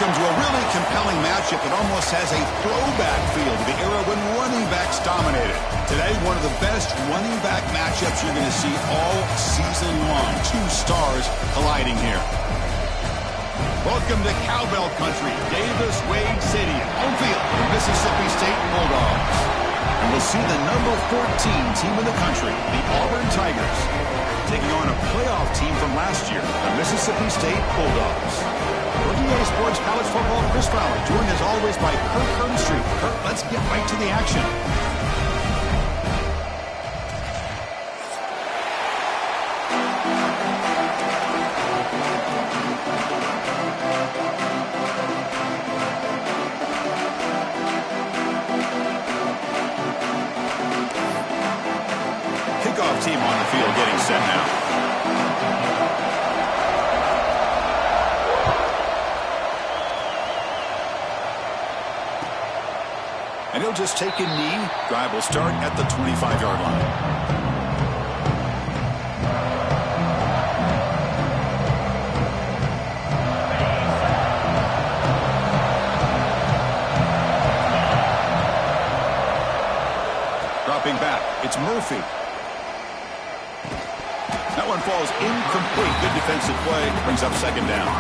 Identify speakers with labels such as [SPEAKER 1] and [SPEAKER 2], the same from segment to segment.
[SPEAKER 1] welcome to a really compelling matchup that almost has a throwback feel to the era when running backs dominated. Today, one of the best running back matchups you're going to see all season long. Two stars colliding here. Welcome to Cowbell Country, Davis-Wade Stadium, home field for Mississippi State Bulldogs. And we'll see the number 14 team in the country, the Auburn Tigers, taking on a playoff team from last year, the Mississippi State Bulldogs. For EA Sports College Football, Chris Fowler, joined as always by Kirk Herbstreit. Kirk, let's get right to the action. Kickoff team on the field getting set now. And he'll just take a knee. Drive will start at the 25-yard line. Dropping back, it's Murphy. That one falls incomplete. Good defensive play. Brings up second down.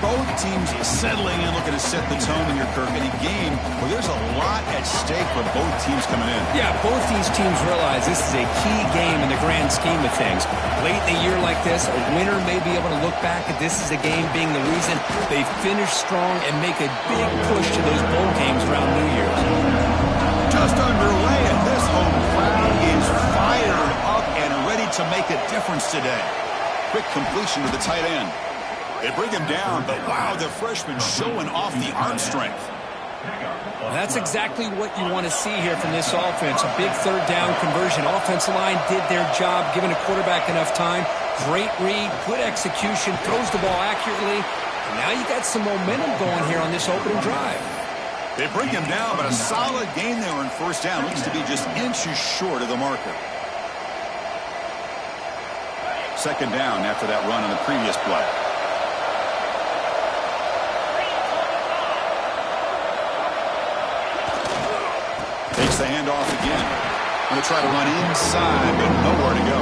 [SPEAKER 1] Both teams settling in, looking to set the tone here, Kirk, in a game where there's a lot at stake for both teams coming in.
[SPEAKER 2] Yeah, both these teams realize this is a key game in the grand scheme of things. Late in a year like this, a winner may be able to look back at this as a game being the reason they finish strong and make a big push to those bowl games around New Year's.
[SPEAKER 1] Just underway, and this home crowd is fired up and ready to make a difference today. Quick completion to the tight end. They bring him down, but wow, the freshman showing off the arm strength.
[SPEAKER 2] Well, that's exactly what you want to see here from this offense. A big third down conversion. Offensive line did their job, giving a quarterback enough time. Great read, good execution, throws the ball accurately. And now you got some momentum going here on this opening drive.
[SPEAKER 1] They bring him down, but a solid gain there on first down. Looks to be just inches short of the marker. Second down after that run on the previous play. Takes the handoff again. Going to try to run inside, but nowhere to go.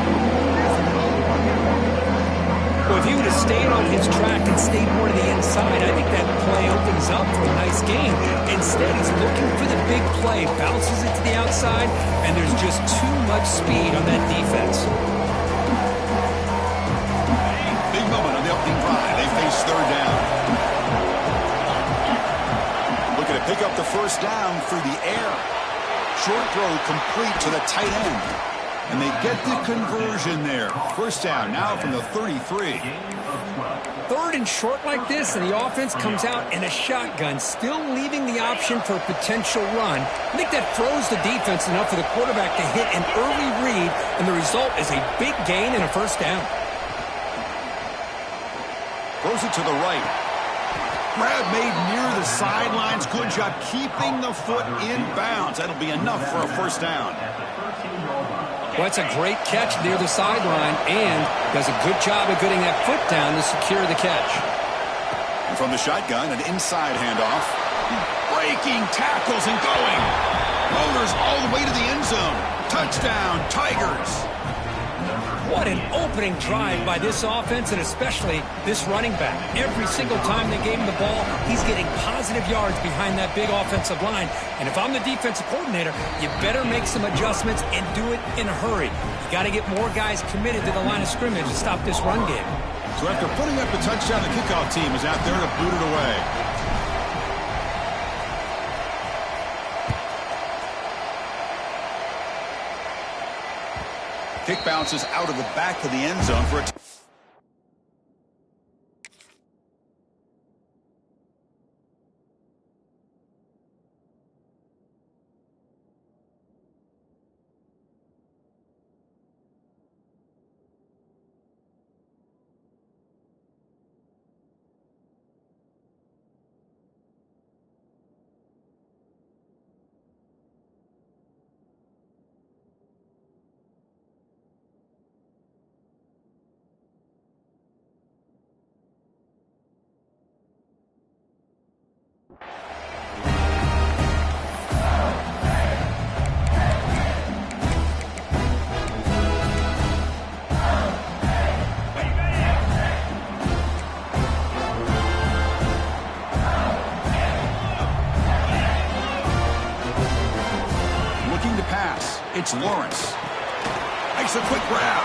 [SPEAKER 2] Well, if he would have stayed on his track and stayed more to the inside, I think that play opens up for a nice game. Instead, he's looking for the big play, bounces it to the outside, and there's just too much speed on that defense.
[SPEAKER 1] Big moment on the opening drive. They face third down. Looking to pick up the first down through the air. Short throw complete to the tight end. And they get the conversion there. First down now from the 33.
[SPEAKER 2] Third and short like this, and the offense comes out in a shotgun, still leaving the option for a potential run. I think that throws the defense enough for the quarterback to hit an early read, and the result is a big gain and a first down.
[SPEAKER 1] Throws it to the right. Grab made near the sidelines. Good job keeping the foot in bounds. That'll be enough for a first down.
[SPEAKER 2] Well, that's a great catch near the sideline and does a good job of getting that foot down to secure the catch.
[SPEAKER 1] And from the shotgun, an inside handoff. Breaking tackles and going. Motors all the way to the end zone. Touchdown, Tigers.
[SPEAKER 2] What an opening drive by this offense, and especially this running back. Every single time they gave him the ball, he's getting positive yards behind that big offensive line. And if I'm the defensive coordinator, you better make some adjustments and do it in a hurry. You got to get more guys committed to the line of scrimmage to stop this run game.
[SPEAKER 1] So after putting up the touchdown, the kickoff team is out there to boot it away. Kick bounces out of the back of the end zone for a It's Lawrence. Makes a quick grab.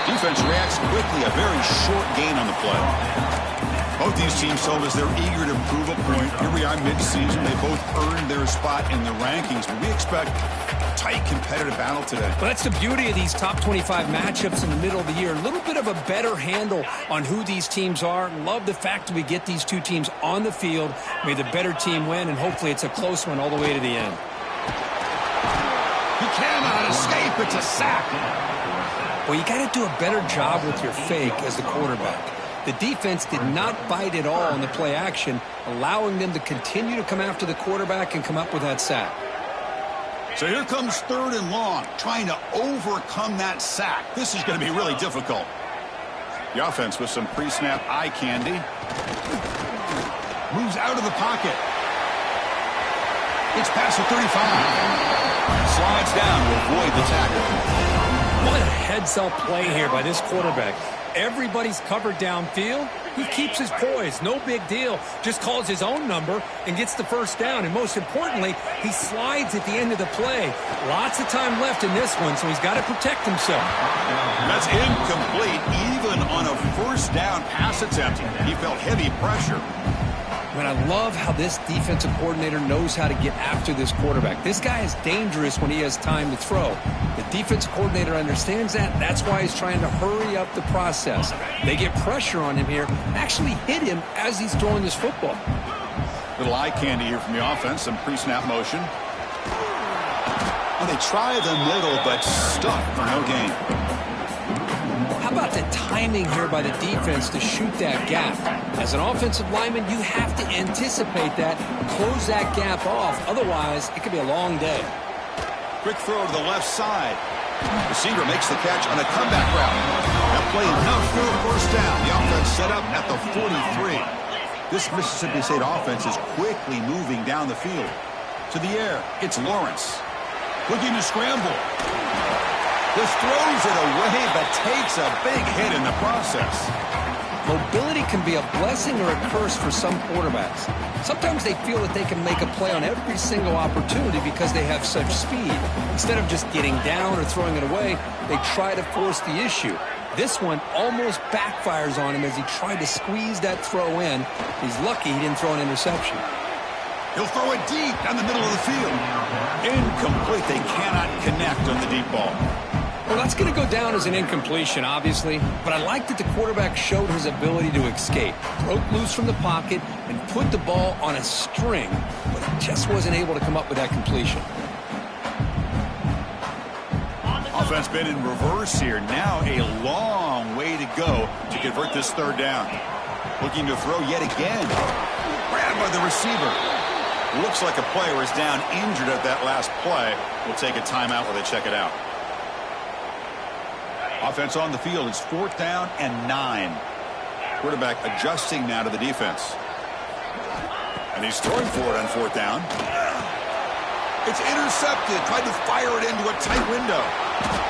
[SPEAKER 1] Defense reacts quickly. A very short gain on the play. Both these teams told us they're eager to prove a point. Here we are mid-season. They both earned their spot in the rankings, but we expect a tight competitive battle today.
[SPEAKER 2] Well, that's the beauty of these top 25 matchups in the middle of the year. A little bit of a better handle on who these teams are. Love the fact that we get these two teams on the field. May the better team win, and hopefully it's a close one all the way to the end.
[SPEAKER 1] He cannot escape. It's a sack.
[SPEAKER 2] Well, you got to do a better job with your fake as the quarterback. The defense did not bite at all on the play action, allowing them to continue to come after the quarterback and come up with that sack.
[SPEAKER 1] So here comes 3rd and long, trying to overcome that sack. This is going to be really difficult. The offense with some pre-snap eye candy. Moves out of the pocket. It's past the 35. Slides down to avoid the tackle.
[SPEAKER 2] What a heads-up play here by this quarterback. Everybody's covered downfield. He keeps his poise. No big deal. Just calls his own number and gets the first down. And most importantly, he slides at the end of the play. Lots of time left in this one, so he's got to protect himself.
[SPEAKER 1] That's incomplete. Even on a first down pass attempt, he felt heavy pressure.
[SPEAKER 2] And I love how this defensive coordinator knows how to get after this quarterback. This guy is dangerous when he has time to throw. The defensive coordinator understands that. That's why he's trying to hurry up the process. They get pressure on him here, actually hit him as he's throwing this football.
[SPEAKER 1] Little eye candy here from the offense, some pre-snap motion. Well, they try the middle, but stuck for no gain.
[SPEAKER 2] How about the timing here by the defense to shoot that gap? As an offensive lineman, you have to anticipate that, close that gap off. Otherwise, it could be a long day.
[SPEAKER 1] Quick throw to the left side. Receiver makes the catch on a comeback route. That play enough for a first down. The offense set up at the 43. This Mississippi State offense is quickly moving down the field. To the air, it's Lawrence. Looking to scramble. Just throws it away, but takes a big hit in the process.
[SPEAKER 2] Mobility can be a blessing or a curse for some quarterbacks. Sometimes they feel that they can make a play on every single opportunity because they have such speed. Instead of just getting down or throwing it away, they try to force the issue. This one almost backfires on him as he tried to squeeze that throw in. He's lucky he didn't throw an interception.
[SPEAKER 1] He'll throw it deep down the middle of the field. Incomplete. They cannot connect on the deep ball.
[SPEAKER 2] Well, that's going to go down as an incompletion, obviously, but I like that the quarterback showed his ability to escape, broke loose from the pocket, and put the ball on a string, but he just wasn't able to come up with that completion.
[SPEAKER 1] Offense been in reverse here. Now a long way to go to convert this 3rd down. Looking to throw yet again. Grabbed by the receiver. Looks like a player is down injured at that last play. We'll take a timeout while they check it out. Offense on the field. It's 4th down and 9. Quarterback adjusting now to the defense. And he's throwing for it on 4th down. It's intercepted. Tried to fire it into a tight window.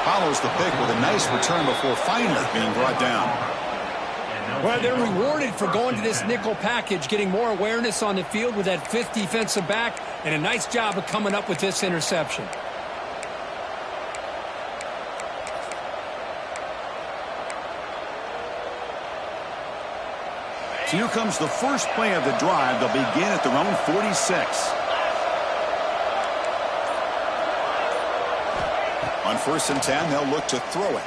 [SPEAKER 1] Follows the pick with a nice return before finally being brought down.
[SPEAKER 2] Well, they're rewarded for going to this nickel package, getting more awareness on the field with that 5th defensive back, and a nice job of coming up with this interception.
[SPEAKER 1] So here comes the first play of the drive. They'll begin at their own 46. On 1st and 10, they'll look to throw it.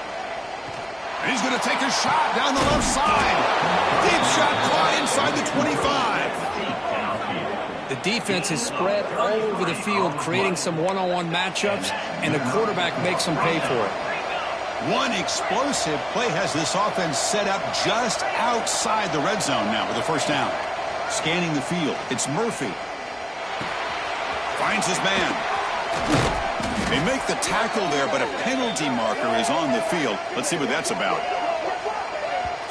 [SPEAKER 1] And he's going to take a shot down the left side. Deep shot caught inside the 25.
[SPEAKER 2] The defense is spread all over the field, creating some one-on-one matchups, and the quarterback makes them pay for it.
[SPEAKER 1] One explosive play has this offense set up just outside the red zone now with a first down. Scanning the field, it's Murphy. Finds his man. They make the tackle there, but a penalty marker is on the field. Let's see what that's about.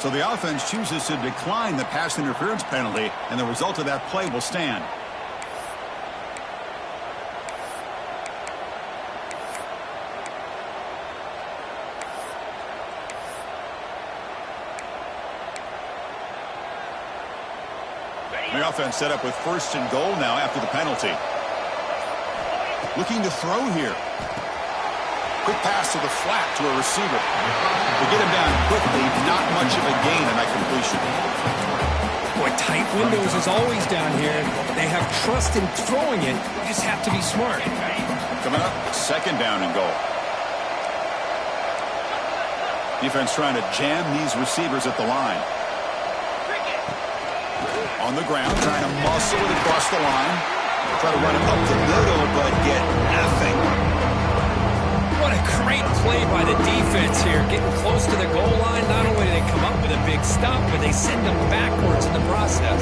[SPEAKER 1] So the offense chooses to decline the pass interference penalty, and the result of that play will stand. The offense set up with 1st and goal now after the penalty. Looking to throw here. Quick pass to the flat to a receiver. They get him down quickly, not much of a gain on that completion.
[SPEAKER 2] Boy, tight windows is always down here. They have trust in throwing it. You just have to be smart.
[SPEAKER 1] Coming up, second down and goal. Defense trying to jam these receivers at the line. On the ground, trying to muscle it across the line. Try to run it up the middle, but get nothing.
[SPEAKER 2] What a great play by the defense here. Getting close to the goal line, not only do they come up with a big stop, but they send them backwards in the process.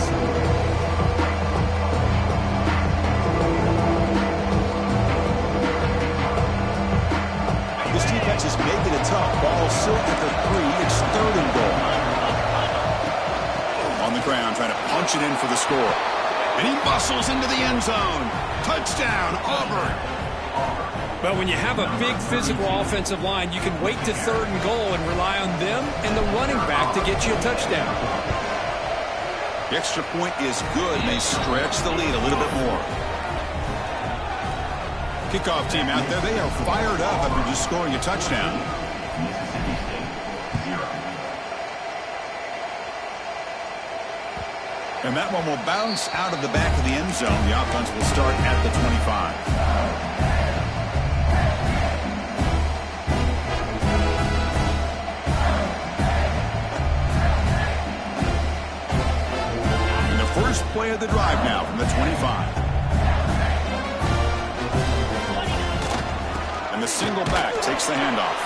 [SPEAKER 1] This defense is making it tough. Ball still at the 3. It's third and goal. On the ground, trying to punch it in for the score. And he bustles into the end zone. Touchdown, Auburn.
[SPEAKER 2] But when you have a big physical offensive line, you can wait to third and goal and rely on them and the running back to get you a touchdown.
[SPEAKER 1] The extra point is good, and they stretch the lead a little bit more. Kickoff team out there, they are fired up after just scoring a touchdown. And that one will bounce out of the back of the end zone. The offense will start at the 25. First play of the drive now from the 25. And the single back takes the handoff.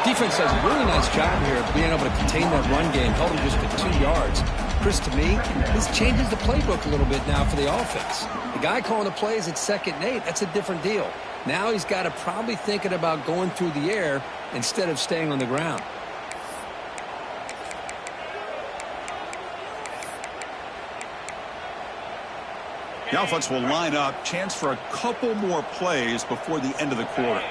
[SPEAKER 2] Defense does a really nice job here of being able to contain that run game, held him just at 2 yards. Chris, to me, this changes the playbook a little bit now for the offense. The guy calling the plays at 2nd and 8, that's a different deal. Now he's got to probably thinking about going through the air instead of staying on the ground.
[SPEAKER 1] The offense will line up. Chance for a couple more plays before the end of the quarter.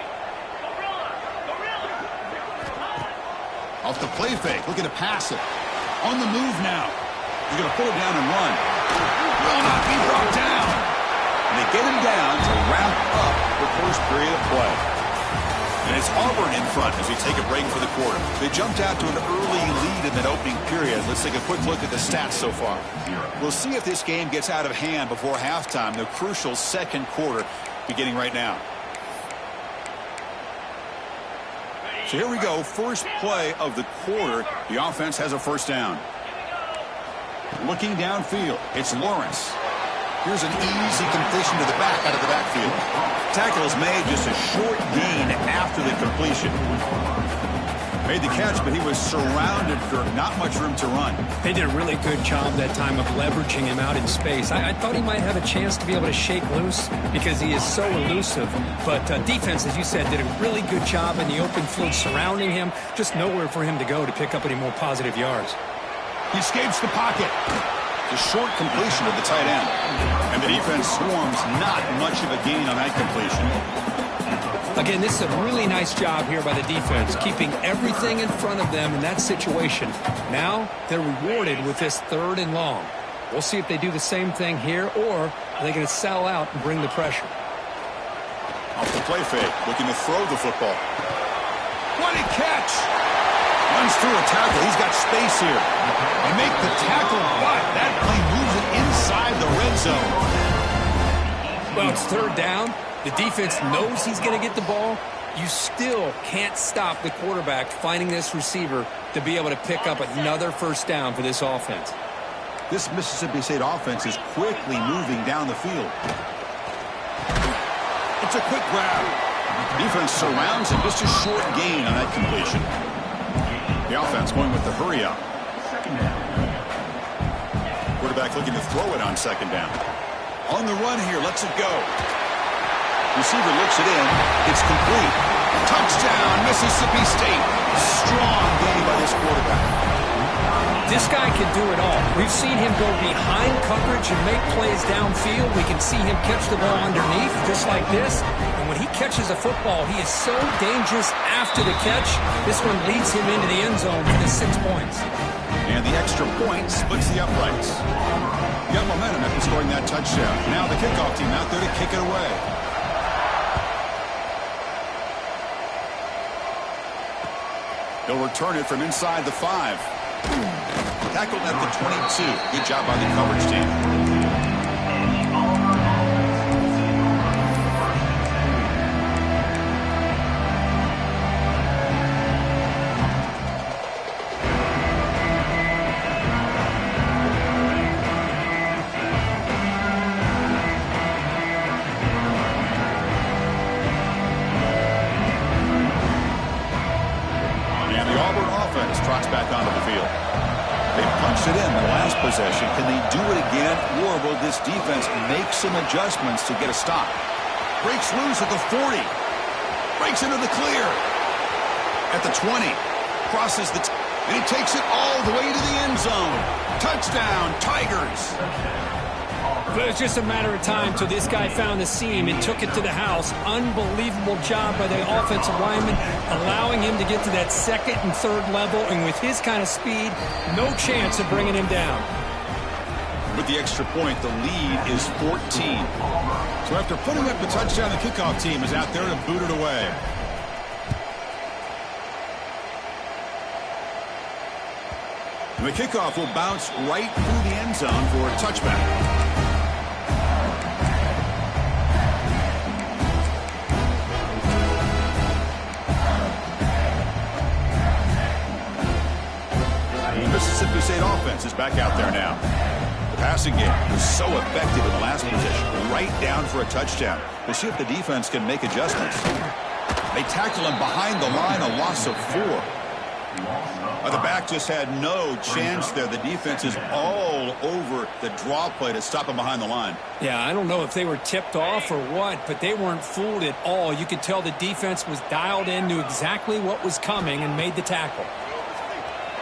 [SPEAKER 1] Off the play fake. Looking to pass it. On the move now. He's going to pull it down and run. Will not be brought down. And they get him down to wrap up the first period of play. And it's Auburn in front as we take a break for the quarter. They jumped out to an early lead in that opening period. Let's take a quick look at the stats so far. We'll see if this game gets out of hand before halftime, the crucial second quarter beginning right now. So here we go, first play of the quarter. The offense has a first down. Looking downfield, it's Lawrence. Here's an easy completion to the back out of the backfield. Tackle is made, just a short gain after the completion. Made the catch, but he was surrounded for not much room to run.
[SPEAKER 2] They did a really good job that time of leveraging him out in space. I thought he might have a chance to be able to shake loose because he is so elusive. But defense, as you said, did a really good job in the open field surrounding him. Just nowhere for him to go to pick up any more positive yards.
[SPEAKER 1] He escapes the pocket. The short completion to the tight end. And the defense swarms, not much of a gain on that completion.
[SPEAKER 2] Again, this is a really nice job here by the defense, keeping everything in front of them in that situation. Now they're rewarded with this 3rd and long. We'll see if they do the same thing here, or are they going to sell out and bring the pressure.
[SPEAKER 1] Off the play fake, looking to throw the football. What a catch! Runs through a tackle. He's got space here. They make the tackle, but that play moves it inside the red zone.
[SPEAKER 2] Well, it's 3rd down. The defense knows he's going to get the ball. You still can't stop the quarterback finding this receiver to be able to pick up another first down for this offense.
[SPEAKER 1] This Mississippi State offense is quickly moving down the field. It's a quick grab. Defense surrounds him. Just a short gain on that completion. The offense going with the hurry up. Quarterback looking to throw it on 2nd down. On the run here, lets it go. Receiver looks it in. It's complete. Touchdown, Mississippi State. Strong game by this quarterback.
[SPEAKER 2] This guy can do it all. We've seen him go behind coverage and make plays downfield. We can see him catch the ball underneath, just like this. And when he catches a football, he is so dangerous after the catch. This one leads him into the end zone for the 6 points.
[SPEAKER 1] And the extra point splits the uprights. Got momentum after scoring that touchdown. Now the kickoff team out there to kick it away. He'll return it from inside the 5. Tackled at the 22. Good job by the coverage team. Back onto the field. They punched it in the last possession. Can they do it again, or will this defense make some adjustments to get a stop? Breaks loose at the 40. Breaks into the clear. At the 20. Crosses the and he takes it all the way to the end zone. Touchdown, Tigers.
[SPEAKER 2] But it's just a matter of time till this guy found the seam and took it to the house. Unbelievable job by the offensive lineman, allowing him to get to that second and third level. And with his kind of speed, no chance of bringing him down.
[SPEAKER 1] With the extra point, the lead is 14. So after putting up the touchdown, the kickoff team is out there to boot it away. And the kickoff will bounce right through the end zone for a touchback. Mississippi State offense is back out there now. The passing game was so effective in the last possession, right down for a touchdown. We'll see if the defense can make adjustments. They tackle him behind the line, a loss of 4. The back just had no chance there. The defense is all over the draw play to stop him behind the line.
[SPEAKER 2] Yeah, I don't know if they were tipped off or what, but they weren't fooled at all. You could tell the defense was dialed in, knew exactly what was coming, and made the tackle.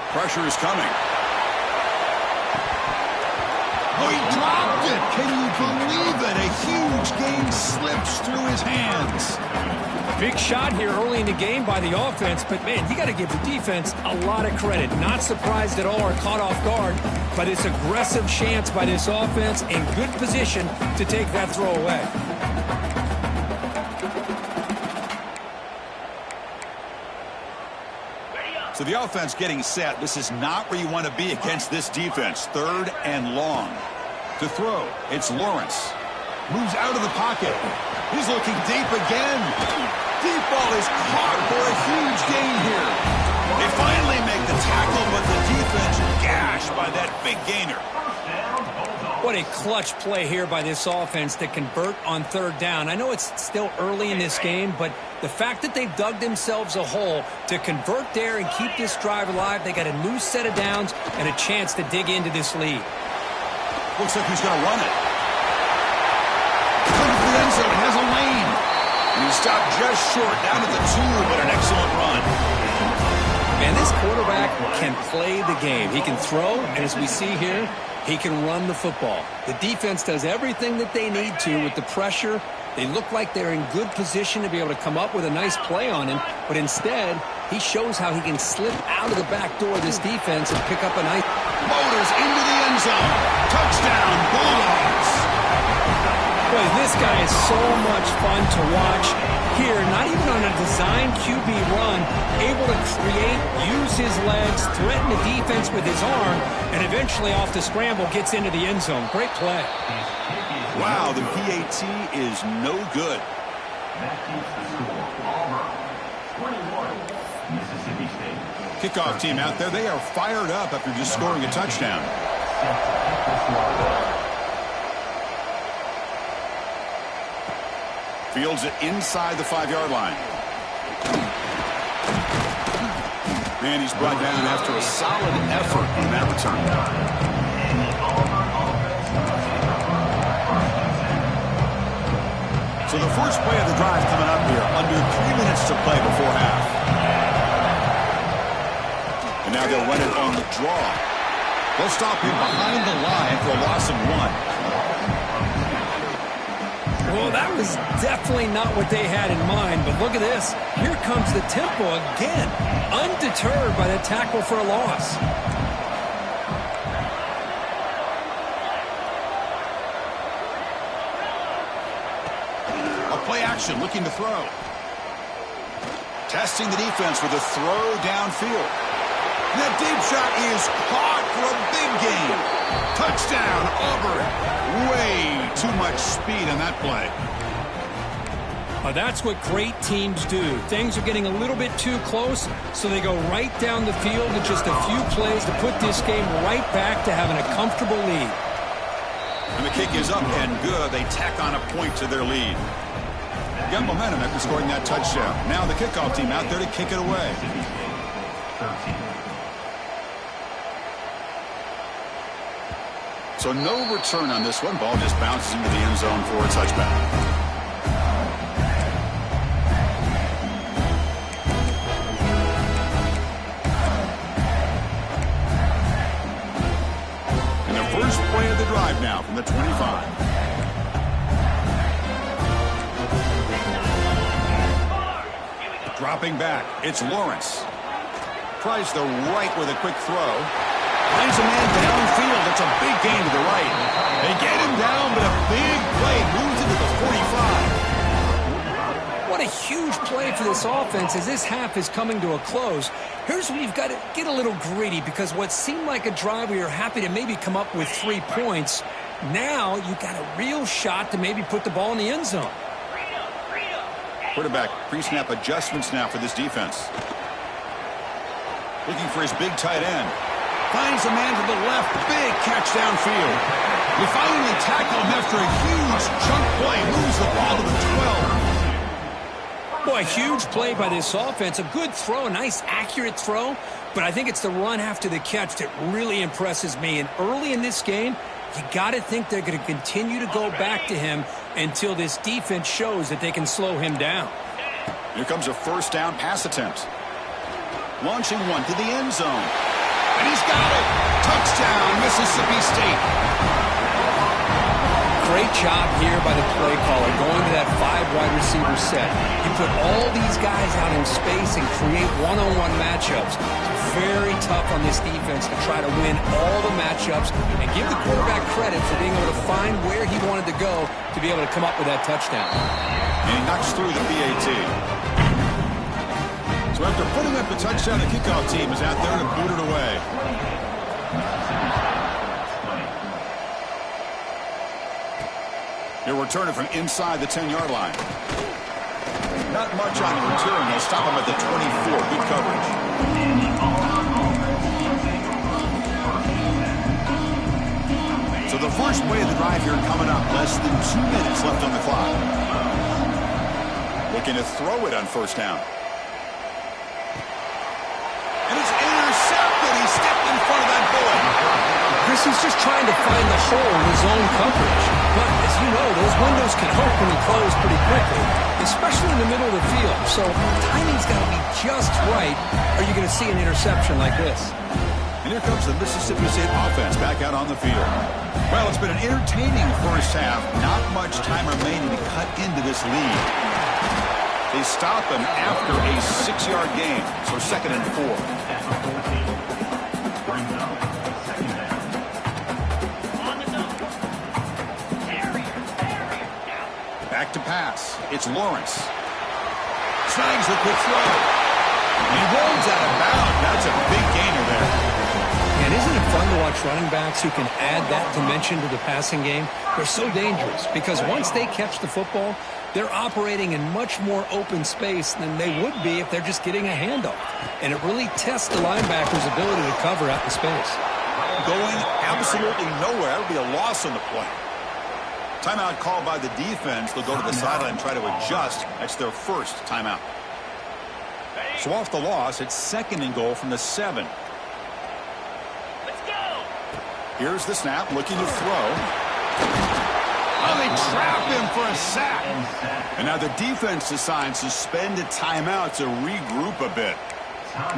[SPEAKER 1] Pressure is coming. Oh, he dropped it. Can you believe it? A huge game slips through his hands.
[SPEAKER 2] Big shot here early in the game by the offense, but, man, you got to give the defense a lot of credit. Not surprised at all or caught off guard by this aggressive chance by this offense in good position to take that throw away.
[SPEAKER 1] So the offense getting set. This is not where you want to be against this defense. 3rd and long. To throw, it's Lawrence. Moves out of the pocket. He's looking deep again. Deep ball is caught for a huge gain here. They finally make the tackle, but the defense gashed by that big gainer.
[SPEAKER 2] What a clutch play here by this offense to convert on 3rd down. I know it's still early in this game, but the fact that they've dug themselves a hole to convert there and keep this drive alive, they got a new set of downs and a chance to dig into this lead.
[SPEAKER 1] Looks like he's going to run it. Comes to the end zone, has a lane. And he stopped just short, down at the 2, but an excellent run.
[SPEAKER 2] Man, this quarterback can play the game. He can throw, and as we see here, he can run the football. The defense does everything that they need to with the pressure. They look like they're in good position to be able to come up with a nice play on him, but instead, he shows how he can slip out of the back door of this defense and pick up a nice...
[SPEAKER 1] Motors into the end zone. Touchdown, Bulldogs.
[SPEAKER 2] Boy, this guy is so much fun to watch here. Not even on a design QB run, able to create, use his legs, threaten the defense with his arm, and eventually off the scramble gets into the end zone. Great play.
[SPEAKER 1] Wow, the PAT is no good. Kickoff team out there, they are fired up after just scoring a touchdown. Fields it inside the 5-yard line. And he's brought down after a solid effort on that return. So the first play of the drive coming up here, under 3 minutes to play before half. And now they'll run it on the draw. They'll stop him behind the line for a loss of 1.
[SPEAKER 2] Well, that was definitely not what they had in mind, but look at this. Here comes the tempo again, undeterred by the tackle for a loss. A play action, looking to throw.
[SPEAKER 1] Testing the defense with a throw downfield. And that deep shot is caught for a big gain. Touchdown, Auburn. Way too much speed on that play.
[SPEAKER 2] That's what great teams do. Things are getting a little bit too close, so they go right down the field with just a few plays to put this game right back to having a comfortable lead.
[SPEAKER 1] And the kick is up and good. They tack on a point to their lead. Got momentum after scoring that touchdown. Now the kickoff team out there to kick it away. So no return on this one. Ball just bounces into the end zone for a touchback. And the first play of the drive now from the 25. Dropping back, it's Lawrence. Tries the right with a quick throw. Finds a man downfield. It's a big gain to the right. They get him down, but a big play moves into the 45.
[SPEAKER 2] What a huge play for this offense as this half is coming to a close. Here's where you've got to get a little greedy, because what seemed like a drive we were happy to maybe come up with 3 points, now you've got a real shot to maybe put the ball in the end zone.
[SPEAKER 1] Quarterback pre-snap adjustments now for this defense. Looking for his big tight end. Finds a man to the left. Big catch downfield. We finally tackle him after a huge chunk play. Moves the ball to the 12.
[SPEAKER 2] Boy, a huge play by this offense. A good throw, a nice accurate throw. But I think it's the run after the catch that really impresses me. And early in this game, you got to think they're going to continue to go back to him until this defense shows that they can slow him down.
[SPEAKER 1] Here comes a first down pass attempt. Launching one to the end zone. And he's got it. Touchdown, Mississippi State.
[SPEAKER 2] Great job here by the play caller going to that 5 wide receiver set. You put all these guys out in space and create one-on-one matchups. It's very tough on this defense to try to win all the matchups and give the quarterback credit for being able to find where he wanted to go to be able to come up with that touchdown.
[SPEAKER 1] And he knocks through the PAT. So after putting up the touchdown, the kickoff team is out there to boot it away. They're returning from inside the 10-yard line. Not much on the return. They'll stop him at the 24. Good coverage. So the first play of the drive here coming up. Less than 2 minutes left on the clock. Looking to throw it on first down. And it's intercepted. He stepped in front of that bullet.
[SPEAKER 2] Chris, he's just trying to find the hole in his own coverage. But as you know, those windows can open and close pretty quickly, especially in the middle of the field. So timing's got to be just right, or you're going to see an interception like this.
[SPEAKER 1] And here comes the Mississippi State offense back out on the field. Well, it's been an entertaining first half. Not much time remaining to cut into this lead. They stop him after a 6-yard gain, so 2nd and 4. Back to pass. It's Lawrence. Snags the quick throw. He rolls out of bounds. That's a big gainer there.
[SPEAKER 2] And isn't it fun to watch running backs who can add that dimension to the passing game? They're so dangerous because once they catch the football, they're operating in much more open space than they would be if they're just getting a handoff. And it really tests the linebacker's ability to cover out the space.
[SPEAKER 1] Going absolutely nowhere. That would be a loss on the play. Timeout called by the defense. They'll go to the sideline and try to adjust. That's their first timeout. So off the loss, it's 2nd and goal from the 7.
[SPEAKER 3] Let's go.
[SPEAKER 1] Here's the snap, looking to throw. Oh, they trap him for a sack. And now the defense decides to spend a timeout to regroup a bit.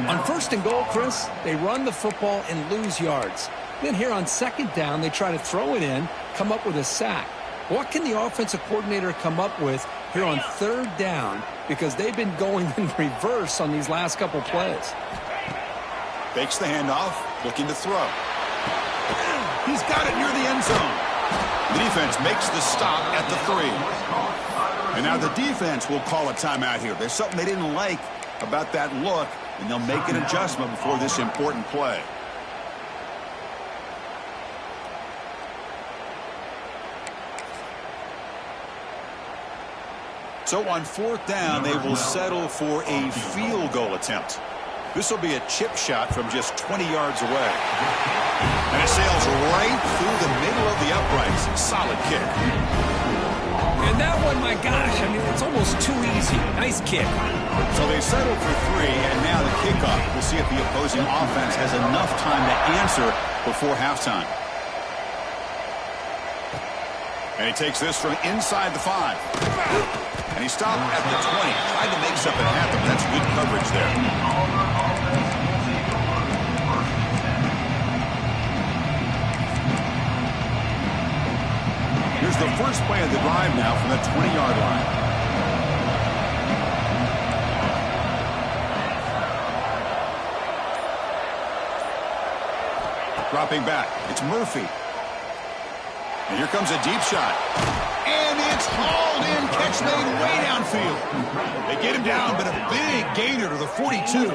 [SPEAKER 2] On 1st and goal, Chris, they run the football and lose yards. Then here on 2nd down, they try to throw it in, come up with a sack. What can the offensive coordinator come up with here on 3rd down? Because they've been going in reverse on these last couple plays.
[SPEAKER 1] Fakes the handoff, looking to throw. He's got it near the end zone. The defense makes the stop at the 3. And now the defense will call a timeout here. There's something they didn't like about that look, and they'll make an adjustment before this important play. So on 4th down, they will settle for a field goal attempt. This will be a chip shot from just 20 yards away. And it sails right through the middle of the uprights. Solid kick.
[SPEAKER 2] And that one, my gosh, I mean, it's almost too easy. Nice kick.
[SPEAKER 1] So they settle for 3, and now the kickoff. We'll see if the opposing offense has enough time to answer before halftime. And he takes this from inside the 5. And he stopped at the 20. Tried to make something happen. That's good coverage there. Here's the first play of the drive now from the 20-yard line. Dropping back. It's Murphy. And here comes a deep shot. And it's hauled in. Catch made way downfield. They get him down, but a big gainer to the 42.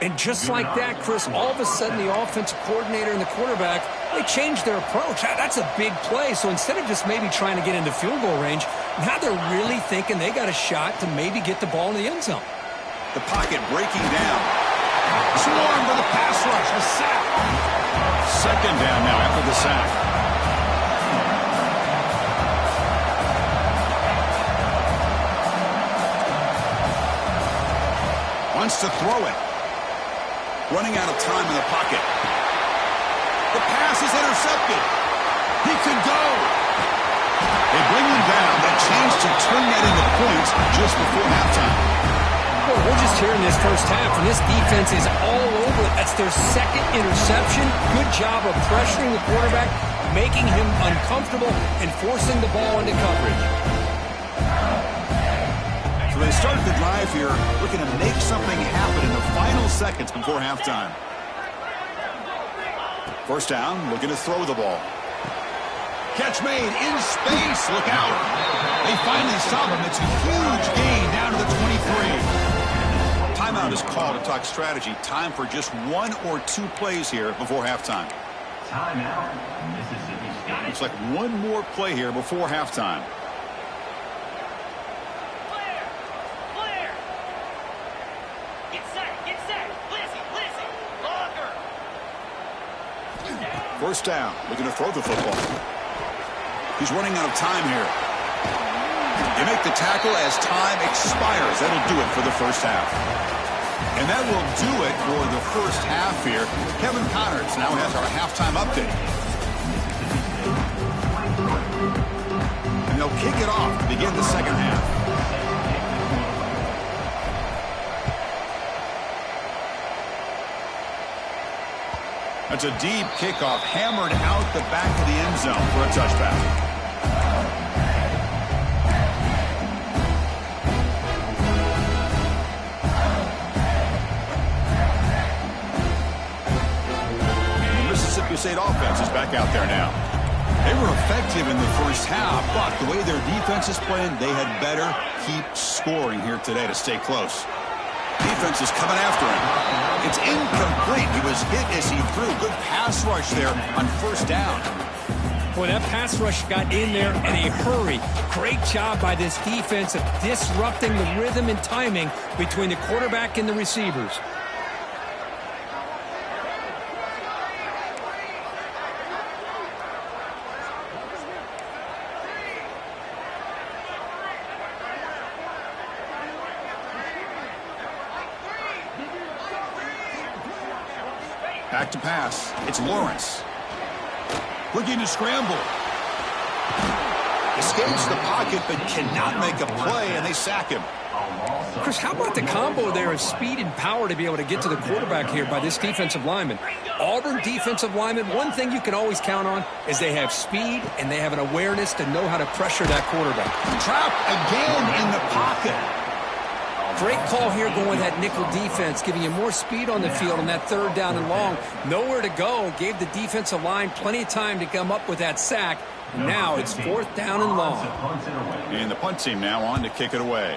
[SPEAKER 2] And just like that, Chris, all of a sudden the offensive coordinator and the quarterback, they changed their approach. That's a big play. So instead of just maybe trying to get into field goal range, now they're really thinking they got a shot to maybe get the ball in the end zone.
[SPEAKER 1] The pocket breaking down. Swarm for the pass rush. A sack. 2nd down now after the sack. Wants to throw it. Running out of time in the pocket. The pass is intercepted. He could go. They bring him down. A chance to turn that into points just before halftime.
[SPEAKER 2] Well, we're just here in this first half, and this defense is all over it. That's their 2nd interception. Good job of pressuring the quarterback, making him uncomfortable, and forcing the ball into coverage.
[SPEAKER 1] So they start the drive here, looking to make something happen in the final seconds before halftime. 1st down, looking to throw the ball. Catch made in space. Look out. They finally stop him. It's a huge gain down to the 23. Timeout is called to talk strategy. Time for just 1 or 2 plays here before halftime.
[SPEAKER 3] Timeout, Mississippi State.
[SPEAKER 1] Looks like one more play here before halftime.
[SPEAKER 3] Clear. Get set. Lizzie. Longer.
[SPEAKER 1] 1st down, looking to throw the football. He's running out of time here. They make the tackle as time expires. That'll do it for the first half. And that will do it for the first half here. Kevin Connors now has our halftime update. And they'll kick it off to begin the second half. That's a deep kickoff, hammered out the back of the end zone for a touchback. Mississippi State offense is back out there now. They were effective in the first half, but the way their defense is playing, they had better keep scoring here today to stay close. Defense is coming after him. It's incomplete. He was hit as he threw. Good pass rush there on 1st down.
[SPEAKER 2] Boy, that pass rush got in there in a hurry. Great job by this defense of disrupting the rhythm and timing between the quarterback and the receivers.
[SPEAKER 1] Back to pass. It's Lawrence. Looking to scramble. Escapes the pocket but cannot make a play, and they sack him.
[SPEAKER 2] Chris, how about the combo there of speed and power to be able to get to the quarterback here by this defensive lineman? Auburn defensive lineman, one thing you can always count on is they have speed and they have an awareness to know how to pressure that quarterback.
[SPEAKER 1] Trapped again in the pocket.
[SPEAKER 2] Great call here going with that nickel defense, giving you more speed on the field on that 3rd down and long. Nowhere to go. Gave the defensive line plenty of time to come up with that sack. Now it's 4th down and long.
[SPEAKER 1] And the punt team now on to kick it away.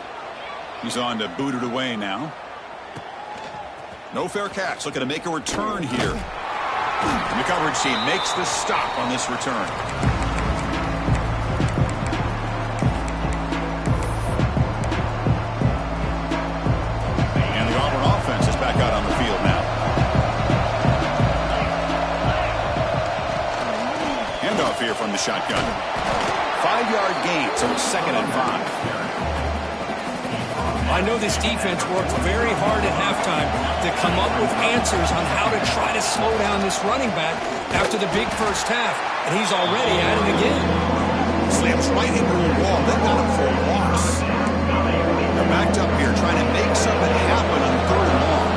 [SPEAKER 1] He's on to boot it away now. No fair catch. Looking to make a return here. And the coverage team makes the stop on this return. And the Auburn offense is back out on the field now. Handoff here from the shotgun. 5-yard gain, so it's 2nd and 5.
[SPEAKER 2] I know this defense worked very hard at halftime to come up with answers on how to try to slow down this running back after the big first half, and he's already at it again.
[SPEAKER 1] Slams right into the wall. They got him for a loss. They're backed up here trying to make something happen on 3rd and long.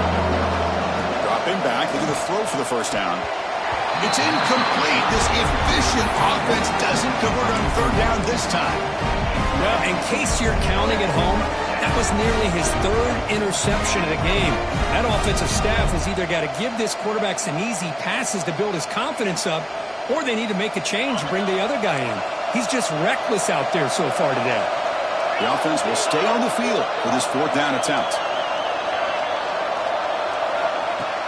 [SPEAKER 1] Dropping back, looking to throw for the first down. It's incomplete. This efficient offense doesn't convert on 3rd down this time.
[SPEAKER 2] Well, in case you're counting at home, that was nearly his 3rd interception of the game. That offensive staff has either got to give this quarterback some easy passes to build his confidence up, or they need to make a change and bring the other guy in. He's just reckless out there so far today.
[SPEAKER 1] The offense will stay on the field for this 4th down attempt.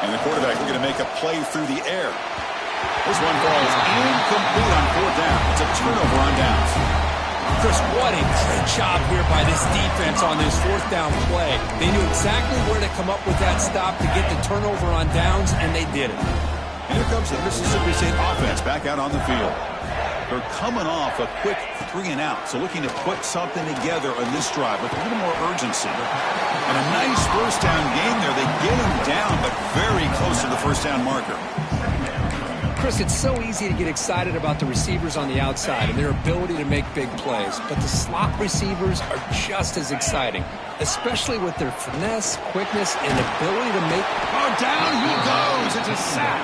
[SPEAKER 1] And the quarterback is going to make a play through the air. This one falls incomplete on 4th down. It's a turnover on downs.
[SPEAKER 2] Chris, what a great job here by this defense on this 4th down play. They knew exactly where to come up with that stop to get the turnover on downs, and they did it.
[SPEAKER 1] And here comes the Mississippi State offense back out on the field. They're coming off a quick 3-and-out, so looking to put something together on this drive with a little more urgency. And a nice first down game there. They get him down, but very close to the first down marker.
[SPEAKER 2] Chris, it's so easy to get excited about the receivers on the outside and their ability to make big plays, but the slot receivers are just as exciting, especially with their finesse, quickness, and ability to make...
[SPEAKER 1] Oh, down he goes. It's a sack.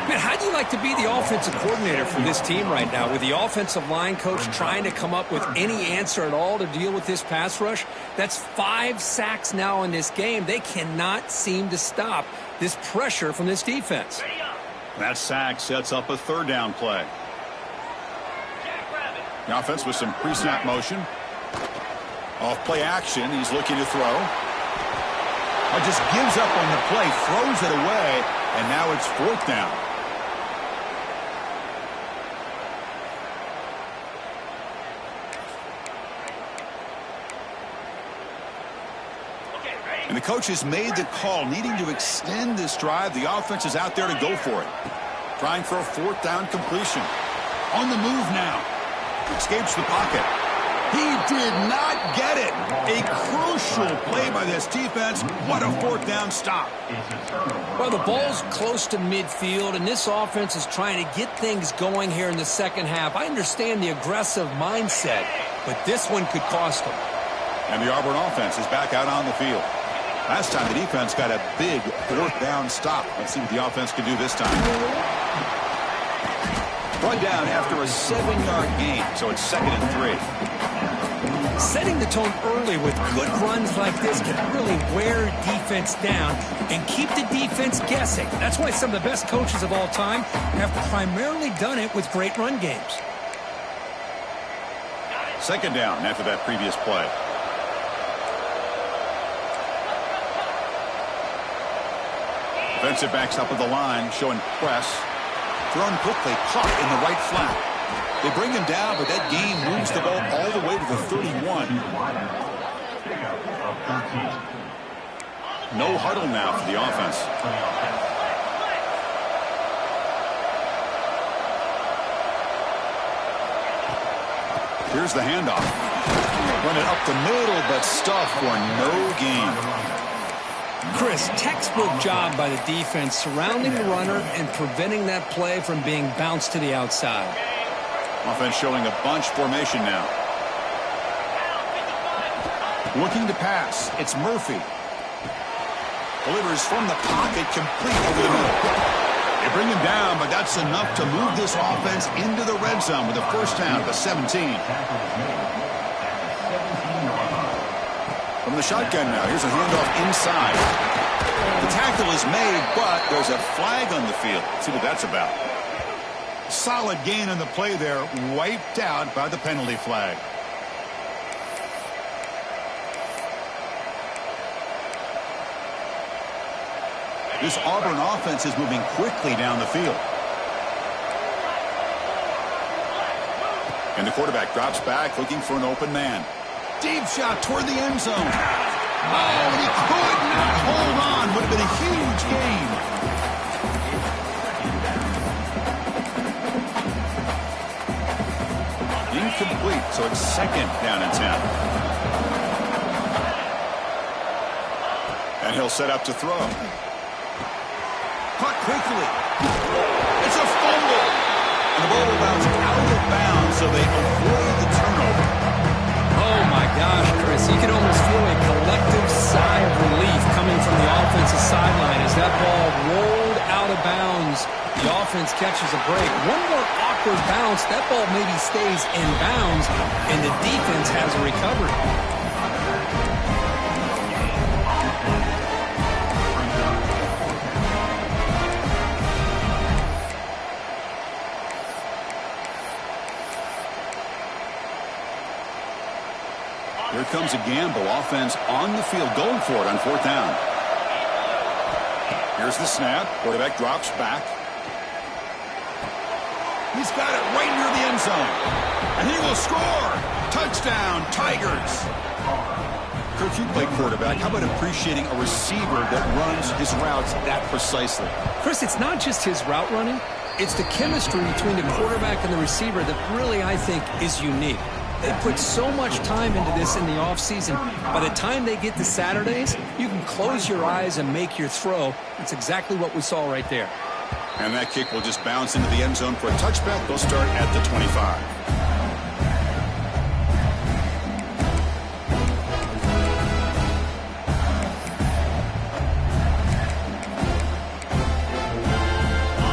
[SPEAKER 2] Man, how do you like to be the offensive coordinator for this team right now with the offensive line coach trying to come up with any answer at all to deal with this pass rush? That's 5 sacks now in this game. They cannot seem to stop this pressure from this defense.
[SPEAKER 1] That sack sets up a 3rd down play. The offense with some pre-snap motion. Off play action. He's looking to throw. Just gives up on the play, throws it away, and now it's 4th down. And the coach has made the call, needing to extend this drive. The offense is out there to go for it. Trying for a 4th down completion. On the move now. Escapes the pocket. He did not get it. A crucial play by this defense. What a 4th down stop.
[SPEAKER 2] Well, the ball's close to midfield, and this offense is trying to get things going here in the second half. I understand the aggressive mindset, but this one could cost them.
[SPEAKER 1] And the Auburn offense is back out on the field. Last time the defense got a big 4th down stop. Let's see what the offense can do this time. Run down after a 7-yard gain, so it's 2nd and 3.
[SPEAKER 2] Setting the tone early with good runs like this can really wear defense down and keep the defense guessing. That's why some of the best coaches of all time have primarily done it with great run games.
[SPEAKER 1] 2nd down after that previous play. Defensive backs up at the line, showing press. Thrown quickly, caught in the right flat. They bring him down, but that gain moves the ball all the way to the 31. No huddle now for the offense. Here's the handoff. Run it up the middle, but stuffed for no gain.
[SPEAKER 2] Chris, textbook job by the defense surrounding the runner and preventing that play from being bounced to the outside.
[SPEAKER 1] Offense showing a bunch formation now. Looking to pass. It's Murphy. Delivers from the pocket, complete over the middle. They bring him down, but that's enough to move this offense into the red zone with a 1st down at the 17. From the shotgun now, here's a handoff inside. The tackle is made, but there's a flag on the field. Let's see what that's about. Solid gain on the play there, wiped out by the penalty flag. This Auburn offense is moving quickly down the field. And the quarterback drops back looking for an open man. Deep shot toward the end zone. Oh, and he could not hold on. Would have been a huge gain. Incomplete, so it's second down and 10. And he'll set up to throw. Caught quickly. It's a fumble. And the ball will bounce out of bounds, so they avoid the turnover.
[SPEAKER 2] Oh, my gosh, Chris. You can almost feel a collective sigh of relief coming from the offensive sideline as that ball rolled out of bounds. The offense catches a break. One more awkward bounce. That ball maybe stays in bounds, and the defense has a recovery.
[SPEAKER 1] Here comes a gamble. Offense on the field, going for it on fourth down. Here's the snap. Quarterback drops back. He's got it right near the end zone. And he will score. Touchdown, Tigers. Kirk, you play quarterback. How about appreciating a receiver that runs his routes that precisely?
[SPEAKER 2] Chris, it's not just his route running. It's the chemistry between the quarterback and the receiver that really, I think, is unique. They put so much time into this in the offseason. By the time they get to Saturdays, you can close your eyes and make your throw. That's exactly what we saw right there.
[SPEAKER 1] And that kick will just bounce into the end zone for a touchback. They'll start at the 25.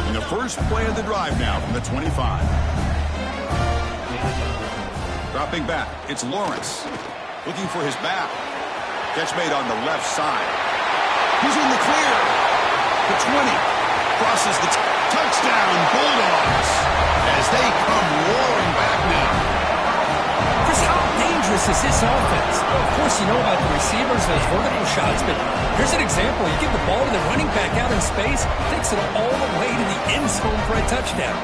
[SPEAKER 1] And the first play of the drive now from the 25. Dropping back, it's Lawrence. Looking for his back. Catch made on the left side. He's in the clear. The 20. Crosses the touchdown Bulldogs as they come roaring back now.
[SPEAKER 2] Chris, how dangerous is this offense? Well, of course, you know about the receivers, those vertical shots, but here's an example. You give the ball to the running back out in space, takes it all the way to the end zone for a touchdown.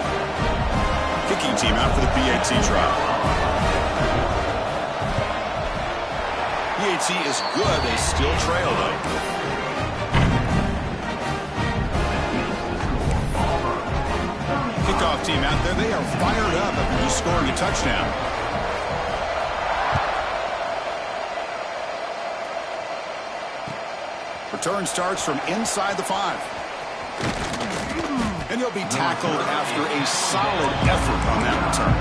[SPEAKER 1] Kicking team out for the PAT trial. PAT is good. They still trail, though. Kickoff team out there. They are fired up after just scoring a touchdown. Return starts from inside the 5. And he'll be tackled after a solid effort on that return.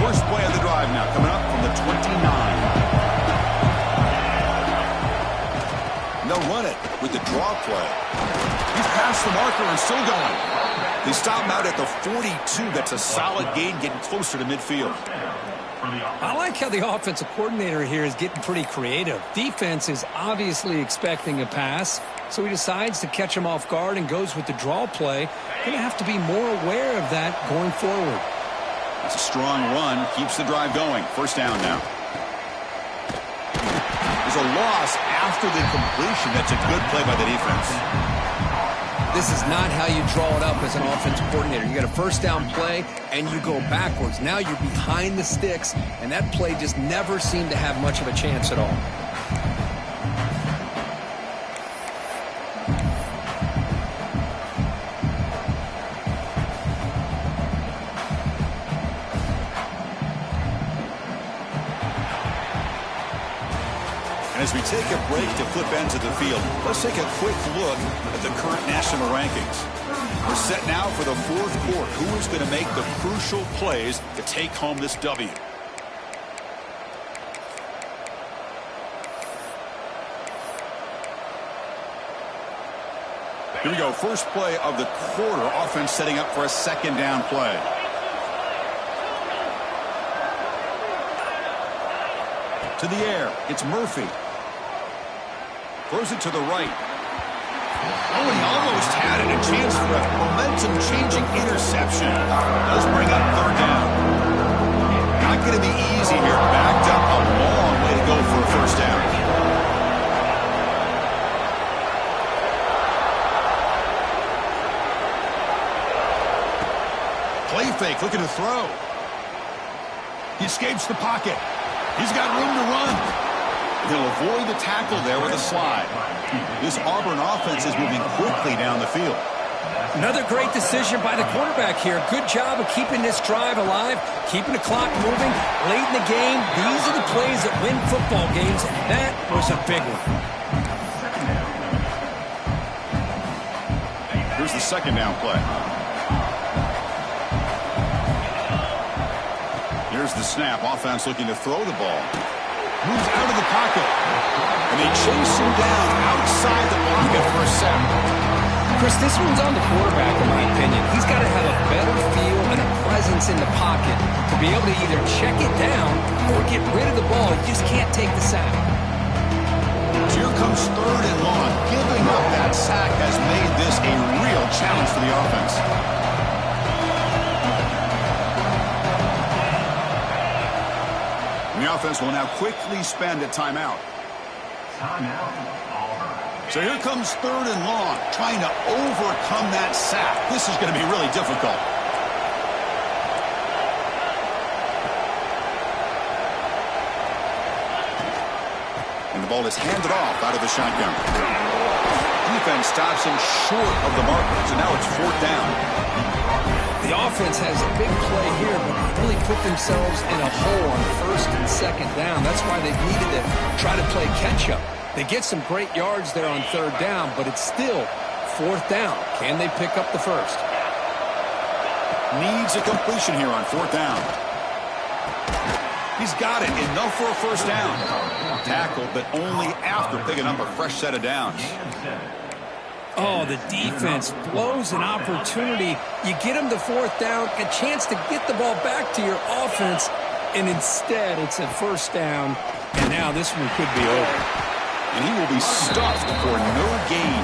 [SPEAKER 1] First play of the drive now, coming up from the 29. And they'll run it with the draw play. He's past the marker and still going. They stop him out at the 42. That's a solid gain, getting closer to midfield.
[SPEAKER 2] I like how the offensive coordinator here is getting pretty creative. Defense is obviously expecting a pass, so he decides to catch him off guard and goes with the draw play. Going to have to be more aware of that going forward.
[SPEAKER 1] It's a strong run, keeps the drive going. First down now. There's a loss after the completion. That's a good play by the defense.
[SPEAKER 2] This is not how you draw it up as an offensive coordinator. You got a first down play, and you go backwards. Now you're behind the sticks, and that play just never seemed to have much of a chance at all.
[SPEAKER 1] As we take a break to flip ends of the field, let's take a quick look at the current national rankings. We're set now for the fourth quarter. Who is going to make the crucial plays to take home this W? Here we go. First play of the quarter. Offense setting up for a second down play. To the air. It's Murphy. Throws it to the right. Oh, and he almost had it. A chance for a momentum-changing interception. Does bring up third down. Not going to be easy here. Backed up a long way to go for a first down. Play fake, looking to throw. He escapes the pocket. He's got room to run. He'll avoid the tackle there with a slide. This Auburn offense is moving quickly down the field.
[SPEAKER 2] Another great decision by the quarterback here. Good job of keeping this drive alive, keeping the clock moving. Late in the game, these are the plays that win football games, and that was a big one.
[SPEAKER 1] Here's the second down play. Here's the snap. Offense looking to throw the ball. Moves out of the pocket. And they chase him down outside the pocket for a sack.
[SPEAKER 2] Chris, this one's on the quarterback, in my opinion. He's got to have a better feel and a presence in the pocket to be able to either check it down or get rid of the ball. You just can't take the sack.
[SPEAKER 1] Here comes third and long. Giving up that sack has made this a real challenge for the offense. And the offense will now quickly spend a timeout. So here comes third and long, trying to overcome that sack. This is going to be really difficult. And the ball is handed off out of the shotgun. Defense stops him short of the marker, so now it's fourth down.
[SPEAKER 2] The offense has a big play here, but they really put themselves in a hole on first and second down. That's why they needed to try to play catch-up. They get some great yards there on third down, but it's still fourth down. Can they pick up the first?
[SPEAKER 1] Needs a completion here on fourth down. He's got it. Enough for a first down. Tackled, but only after picking up a fresh set of downs.
[SPEAKER 2] Oh, the defense blows an opportunity. You get them to fourth down, a chance to get the ball back to your offense, and instead it's a first down, and now this one could be over.
[SPEAKER 1] And he will be stuffed for no gain.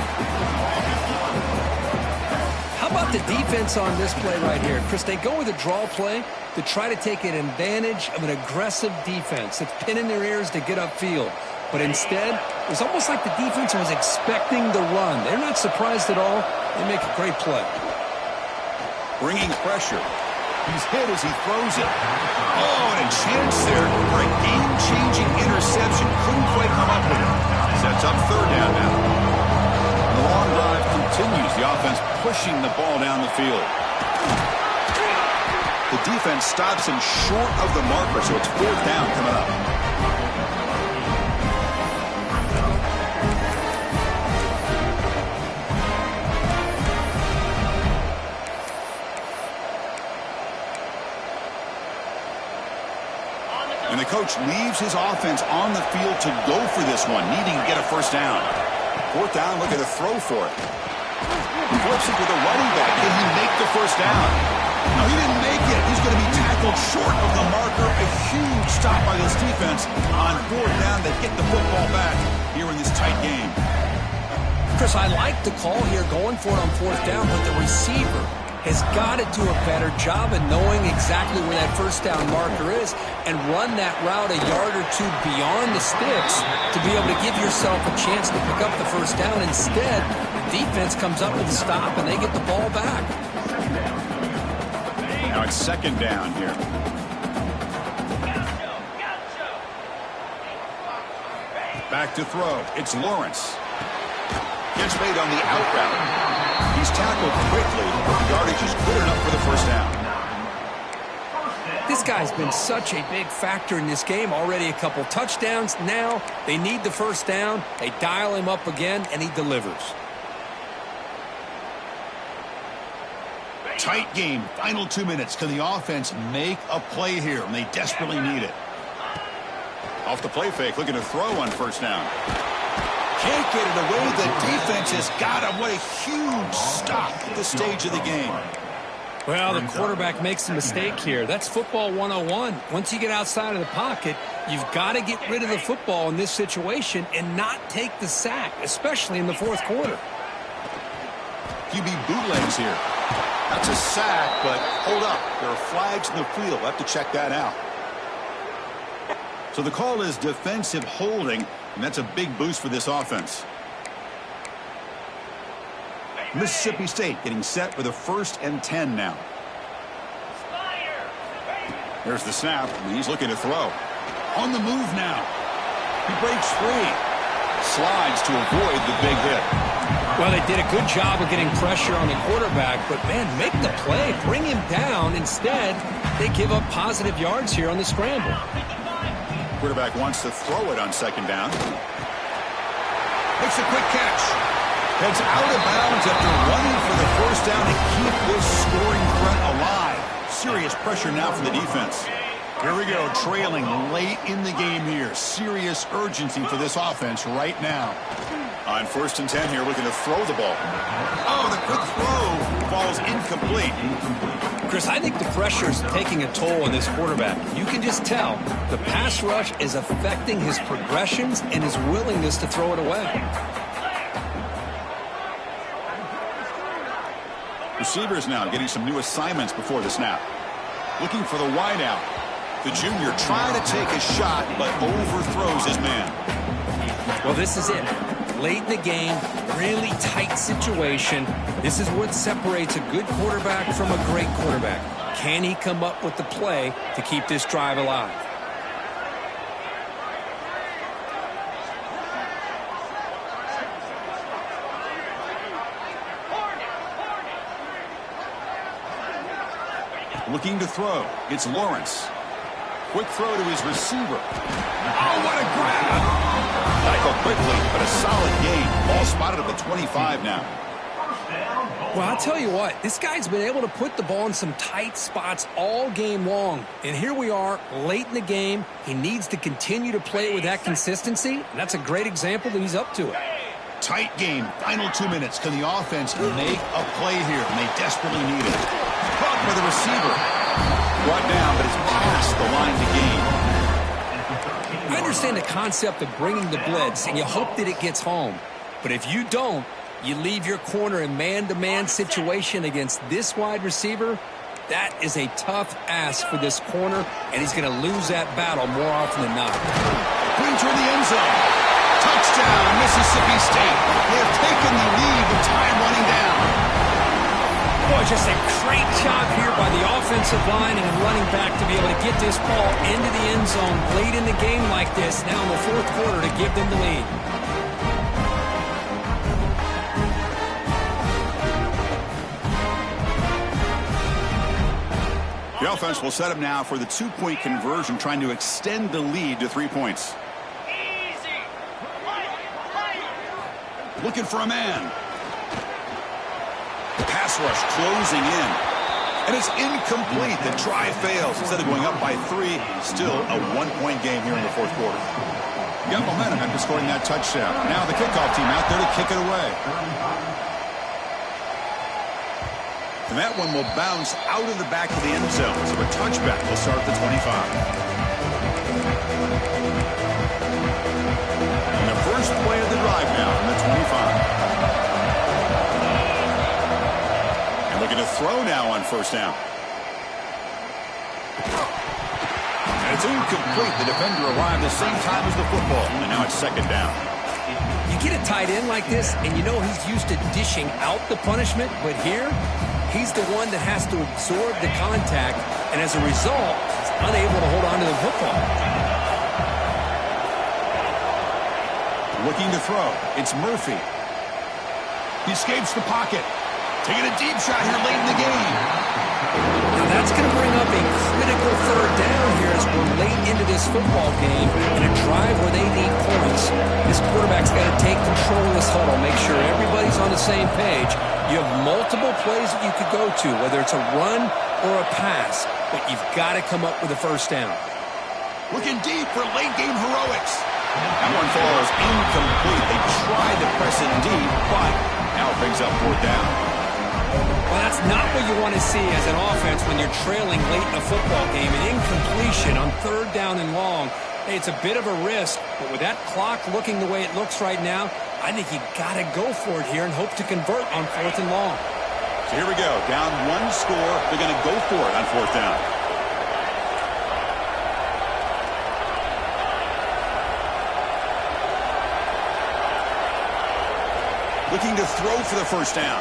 [SPEAKER 2] How about the defense on this play right here? Chris, they go with a draw play to try to take an advantage of an aggressive defense that's pinning their ears to get upfield. But instead, it was almost like the defense was expecting the run. They're not surprised at all. They make a great play.
[SPEAKER 1] Bringing pressure. He's hit as he throws it. Oh, and a chance there for a game-changing interception. Couldn't quite come up with it. Sets up third down now. The long drive continues. The offense pushing the ball down the field. The defense stops him short of the marker, so it's fourth down coming up. And the coach leaves his offense on the field to go for this one, needing to get a first down. Fourth down, looking to throw for it. He flips it to the running back. Can he make the first down? No, he didn't make it. He's going to be tackled short of the marker. A huge stop by this defense on fourth down. They get the football back here in this tight game.
[SPEAKER 2] Chris, I like the call here going for it on fourth down, but the receiver has got to do a better job of knowing exactly where that first down marker is and run that route a yard or two beyond the sticks to be able to give yourself a chance to pick up the first down. Instead, the defense comes up with a stop and they get the ball back.
[SPEAKER 1] Now it's second down here. Back to throw. It's Lawrence. Gets made on the out route. He's tackled quickly, but the yardage is good enough for the first down.
[SPEAKER 2] This guy's been such a big factor in this game. Already a couple touchdowns. Now they need the first down. They dial him up again, and he delivers.
[SPEAKER 1] Tight game. Final 2 minutes. Can the offense make a play here? And they desperately need it. Off the play fake, looking to throw on first down. Can't get it away. The defense has got him. What a huge stop at this stage of the game.
[SPEAKER 2] Well, the quarterback makes a mistake here. That's football 101. Once you get outside of the pocket, you've got to get rid of the football in this situation and not take the sack, especially in the fourth quarter.
[SPEAKER 1] QB bootlegs here. That's a sack, but hold up. There are flags in the field. We'll have to check that out. So the call is defensive holding, and that's a big boost for this offense. Mississippi State getting set for the 1st and 10 now. There's the snap, and he's looking to throw. On the move now. He breaks free. Slides to avoid the big hit.
[SPEAKER 2] Well, they did a good job of getting pressure on the quarterback, but, man, make the play. Bring him down. Instead, they give up positive yards here on the scramble.
[SPEAKER 1] Quarterback wants to throw it on 2nd down. Makes a quick catch. Heads out of bounds after running for the 1st down to keep this scoring threat alive. Serious pressure now for the defense. Here we go, trailing late in the game here. Serious urgency for this offense right now. On 1st and 10 here, looking to throw the ball. Oh, the quick throw falls incomplete.
[SPEAKER 2] Chris, I think the pressure is taking a toll on this quarterback. You can just tell the pass rush is affecting his progressions and his willingness to throw it away.
[SPEAKER 1] Receivers now getting some new assignments before the snap. Looking for the wideout. The junior trying to take a shot, but overthrows his man.
[SPEAKER 2] Well, this is it. Late in the game, really tight situation. This is what separates a good quarterback from a great quarterback. Can he come up with the play to keep this drive alive?
[SPEAKER 1] Looking to throw. It's Lawrence. Quick throw to his receiver. Oh, what a grab! Tackled quickly, but a solid gain. Ball spotted at the 25 now.
[SPEAKER 2] Well, I'll tell you what, this guy's been able to put the ball in some tight spots all game long. And here we are, late in the game. He needs to continue to play with that consistency, and that's a great example that he's up to it.
[SPEAKER 1] Tight game. Final 2 minutes. Can the offense make a play here? And they desperately need it. Caught by the receiver. Brought down, but it's past the line to gain.
[SPEAKER 2] I understand the concept of bringing the blitz, and you hope that it gets home. But if you don't, you leave your corner in man-to-man situation against this wide receiver. That is a tough ask for this corner, and he's going to lose that battle more often than not.
[SPEAKER 1] Brings her in the end zone. Touchdown, Mississippi State. They have taken the lead with time running down.
[SPEAKER 2] Boy, just a great job here by the offensive line and running back to be able to get this ball into the end zone late in the game like this, now in the 4th quarter, to give them the lead.
[SPEAKER 1] The offense will set up now for the 2-point conversion, trying to extend the lead to 3 points. Looking for a man. Pass rush closing in. And it's incomplete. The try fails. Instead of going up by 3, still a 1-point game here in the 4th quarter. Got momentum after scoring that touchdown. Now the kickoff team out there to kick it away. And that one will bounce out of the back of the end zone. So a touchback will start at the 25. And the first play of the drive now from the 25. And looking to throw now on 1st down. And it's incomplete. The defender arrived the same time as the football. And now it's 2nd down.
[SPEAKER 2] You get a tight end like this, and you know he's used to dishing out the punishment, but here, he's the one that has to absorb the contact, and as a result, he's unable to hold on to the football.
[SPEAKER 1] Looking to throw. It's Murphy. He escapes the pocket. Taking a deep shot here late in the game.
[SPEAKER 2] Now that's going to bring up a critical 3rd down here as we're late into this football game in a drive where they need points. This quarterback's got to take control of this huddle, make sure everybody's on the same page. You have multiple plays that you could go to, whether it's a run or a pass, but you've got to come up with a 1st down.
[SPEAKER 1] Looking deep for late game heroics. That one falls incomplete. They tried to press it deep, but now it brings up 4th down.
[SPEAKER 2] Well, that's not what you want to see as an offense when you're trailing late in a football game. An incompletion on 3rd down and long Hey, it's a bit of a risk, but with that clock looking the way it looks right now, I think you got to go for it here and hope to convert on 4th and long.
[SPEAKER 1] So here we go. Down 1 score. They're going to go for it on 4th down. Looking to throw for the 1st down.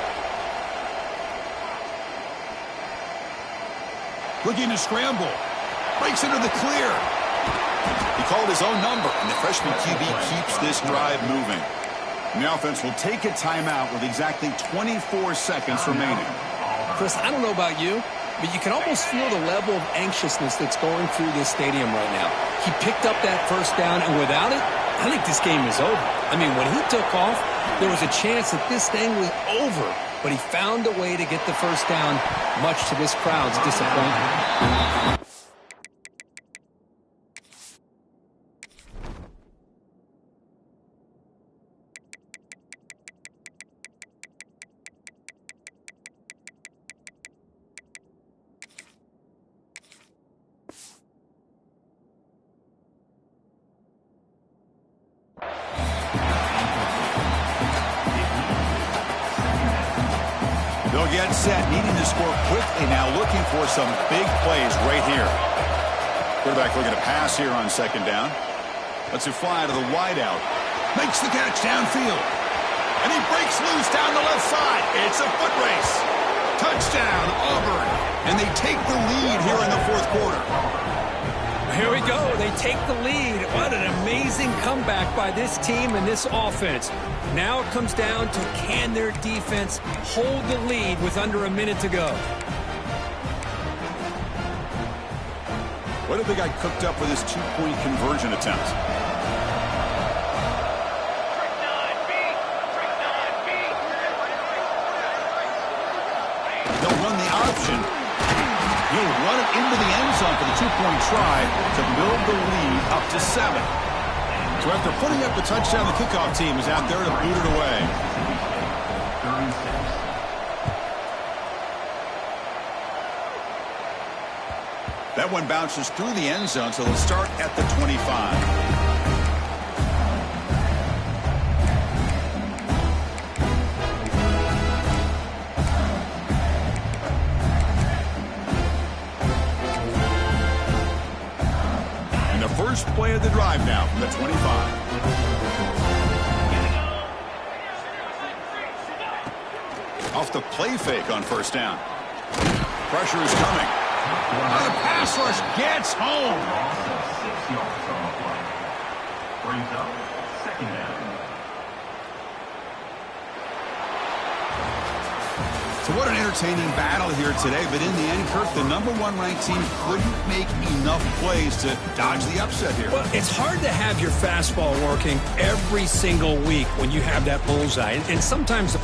[SPEAKER 1] Looking to scramble. Breaks into the clear. He called his own number, and the freshman QB keeps this drive moving. And the offense will take a timeout with exactly 24 seconds remaining.
[SPEAKER 2] Chris, I don't know about you, but you can almost feel the level of anxiousness that's going through this stadium right now. He picked up that 1st down, and without it, I think this game is over. I mean, when he took off, there was a chance that this thing was over, but he found a way to get the 1st down, much to this crowd's disappointment.
[SPEAKER 1] They'll get set, needing to score quickly now, looking for some big plays right here. Quarterback looking to pass here on 2nd down. Lets it fly to the wideout. Makes the catch downfield. And he breaks loose down the left side. It's a foot race. Touchdown, Auburn. And they take the lead here in the 4th quarter.
[SPEAKER 2] Here we go. They take the lead. What an amazing comeback by this team and this offense. Now it comes down to, can their defense hold the lead with under a minute to go?
[SPEAKER 1] What have they got cooked up with this 2-point conversion attempt? They'll run the option. He'll run it into the end zone for the 2-point try to build the lead up to 7. So after putting up the touchdown, the kickoff team is out there to boot it away. That one bounces through the end zone, so they'll start at the 25. First play of the drive now from the 25. Off the play fake on 1st down. Pressure is coming. And the pass rush gets home.
[SPEAKER 3] Brings up 2nd down.
[SPEAKER 1] So what an entertaining battle here today, but in the end, Kirk, the #1 ranked team couldn't make enough plays to dodge the upset here.
[SPEAKER 2] Well, it's hard to have your fastball working every single week when you have that bullseye, and sometimes